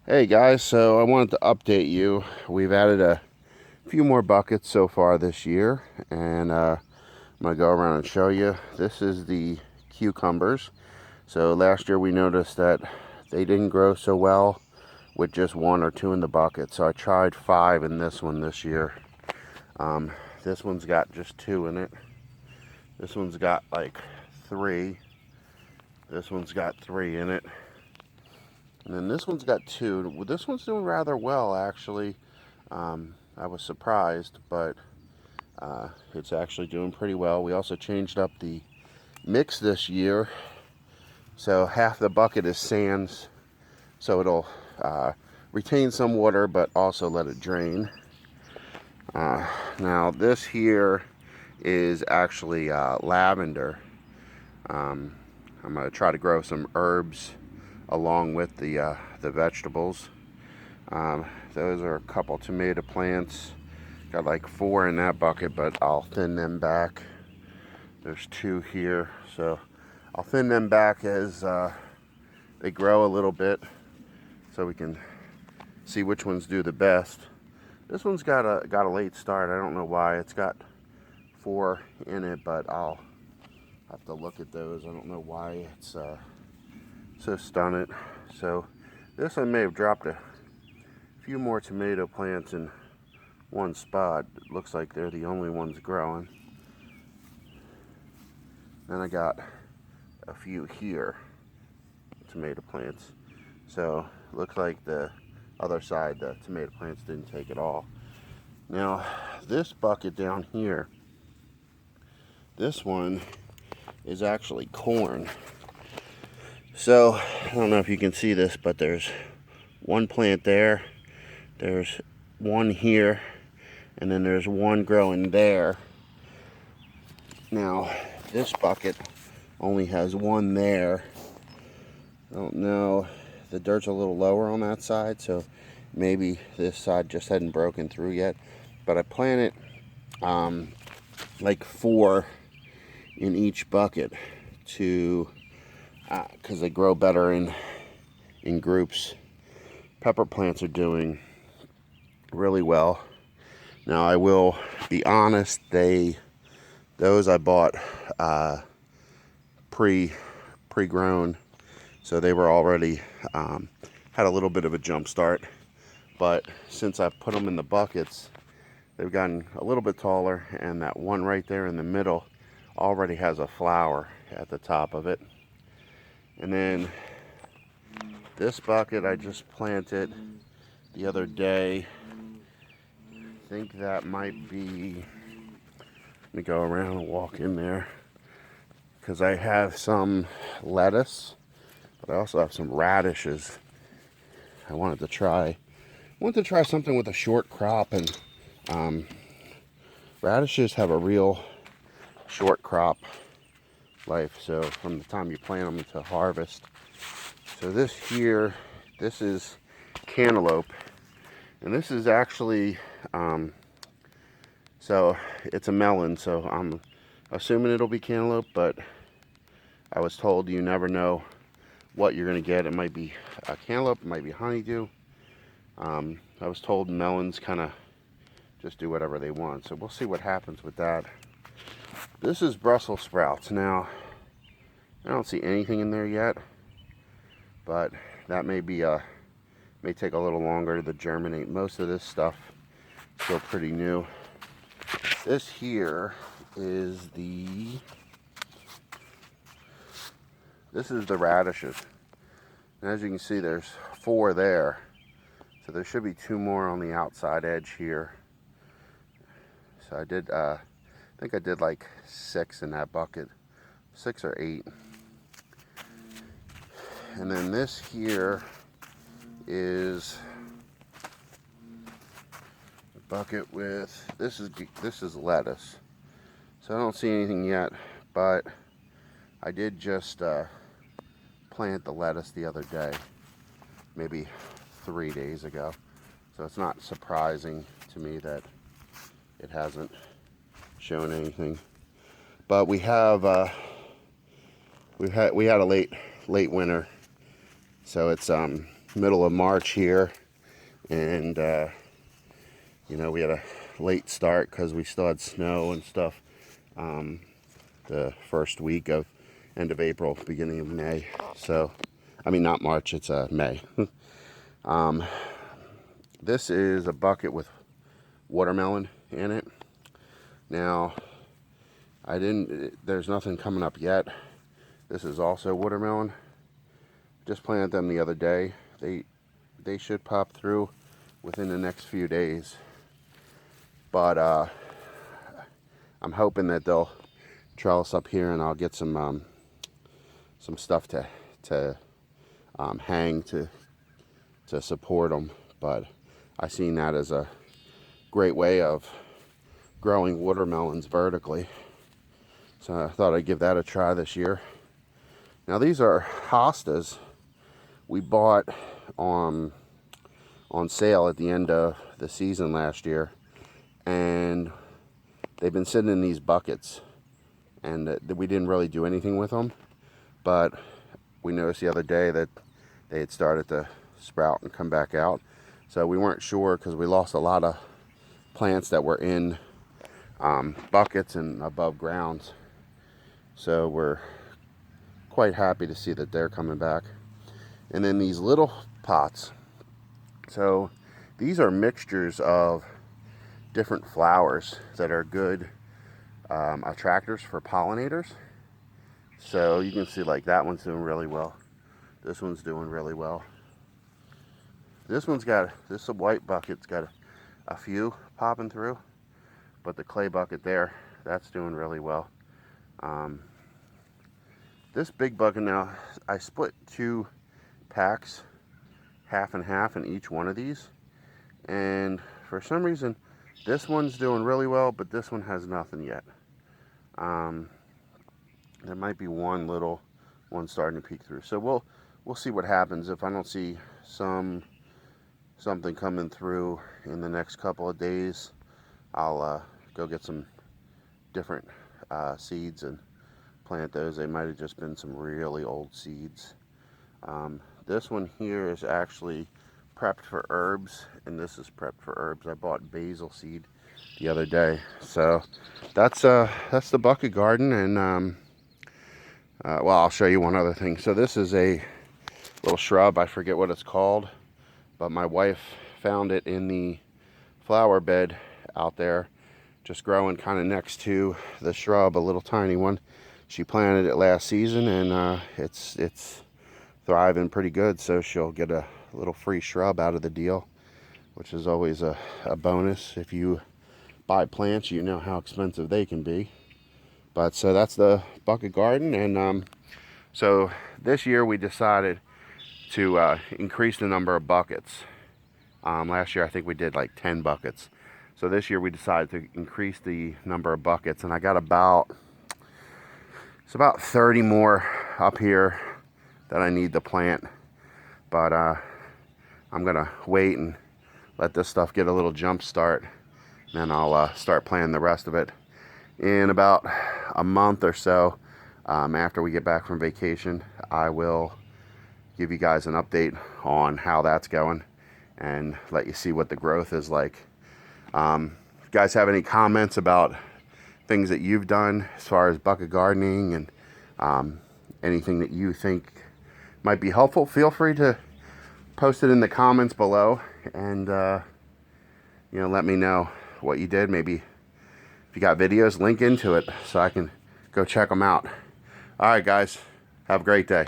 Hey guys, so I wanted to update you. We've added a few more buckets so far this year, and I'm going to go around and show you. This is the cucumbers. So last year we noticed that they didn't grow so well with just one or two in the bucket. So I tried 5 in this one this year. Um, this one's got just 2 in it. This one's got like 3. This one's got 3 in it. And then this one's got 2. This one's doing rather well, actually. I was surprised, but it's actually doing pretty well. We also changed up the mix this year. So half the bucket is sands, so it'll retain some water, but also let it drain. Now this here is actually lavender. I'm going to try to grow some herbs along with the vegetables. Those are a couple tomato plants. Got like 4 in that bucket, but I'll thin them back. There's 2 here, so I'll thin them back as they grow a little bit, so we can see which ones do the best. This one's got a late start. I don't know why. It's got 4 in it, but I'll have to look at those. I don't know why it's so stunted. So this I may have dropped a few more tomato plants in one spot. It looks like they're the only ones growing. Then I got a few here, tomato plants. So it looks like the other side, the tomato plants didn't take it all. Now this bucket down here, this one is actually corn. So I don't know if you can see this, but there's 1 plant there, there's 1 here, and then there's 1 growing there. Now this bucket only has 1 there. I don't know, the dirt's a little lower on that side, so maybe this side just hadn't broken through yet. But I planted like 4 in each bucket to because they grow better in groups. Pepper plants are doing really well. Now I will be honest, those I bought pre-grown, so they were already had a little bit of a jump start. But since I put them in the buckets, they've gotten a little bit taller, and that one right there in the middle already has a flower at the top of it. And then this bucket I just planted the other day. I think that might be, let me go around and walk in there, because I have some lettuce, but I also have some radishes. I wanted to try something with a short crop, and radishes have a real short crop life, so from the time you plant them to harvest. So this here, this is cantaloupe, and this is actually so it's a melon, so I'm assuming it'll be cantaloupe, but I was told you never know what you're going to get. It might be a cantaloupe, it might be honeydew. I was told melons kind of just do whatever they want, so we'll see what happens with that. This is Brussels sprouts. Now I don't see anything in there yet, but that may take a little longer to germinate. Most of this stuff is still pretty new. This here is this is the radishes. And as you can see, there's 4 there. So there should be 2 more on the outside edge here. So I think I did like 6 in that bucket, 6 or 8. And then this here is a bucket with, this is lettuce. So I don't see anything yet, but I did just plant the lettuce the other day, maybe 3 days ago. So it's not surprising to me that it hasn't shown anything. But we have we had a late winter, so it's middle of March here, and you know, we had a late start because we still had snow and stuff the first week of end of April, beginning of May. So, I mean, not March, it's May. This is a bucket with watermelon in it. Now, there's nothing coming up yet. This is also watermelon. Just planted them the other day. They should pop through within the next few days. But I'm hoping that they'll trellis up here, and I'll get some stuff to hang to support them. But I seen that as a great way of growing watermelons vertically. So I thought I'd give that a try this year. Now these are hostas we bought on sale at the end of the season last year, and they've been sitting in these buckets, and we didn't really do anything with them, but we noticed the other day that they had started to sprout and come back out. So we weren't sure because we lost a lot of plants that were in buckets and above ground. So we're quite happy to see that they're coming back. And then these little pots. So these are mixtures of different flowers that are good attractors for pollinators. So you can see like that one's doing really well. This one's doing really well. This white bucket's got a few popping through, but the clay bucket there, that's doing really well. This big bucket now, I split 2 packs, half and half in each one of these, and for some reason this one's doing really well, but this one has nothing yet. There might be one little one starting to peek through, so we'll see what happens. If I don't see something coming through in the next couple of days, I'll go get some different seeds and plant those. They might have just been some really old seeds. This one here is actually prepped for herbs, and this is prepped for herbs. I bought basil seed the other day. So that's the bucket garden. And well, I'll show you one other thing. So this is a little shrub. I forget what it's called, but my wife found it in the flower bed out there, just growing kind of next to the shrub, a little tiny one. She planted it last season, and it's thriving pretty good, so she'll get a little free shrub out of the deal, which is always a bonus. If you buy plants, you know how expensive they can be. But so that's the bucket garden. And so this year we decided to increase the number of buckets. Last year I think we did like 10 buckets. So this year we decided to increase the number of buckets, and I got about 30 more up here that I need to plant. But I'm gonna wait and let this stuff get a little jump start, and then I'll start planting the rest of it in about a month or so. After we get back from vacation, I will give you guys an update on how that's going and let you see what the growth is like. If you guys have any comments about things that you've done as far as bucket gardening, and anything that you think might be helpful, feel free to post it in the comments below, and you know, let me know what you did. Maybe if you got videos, link into it so I can go check them out. All right, guys, have a great day.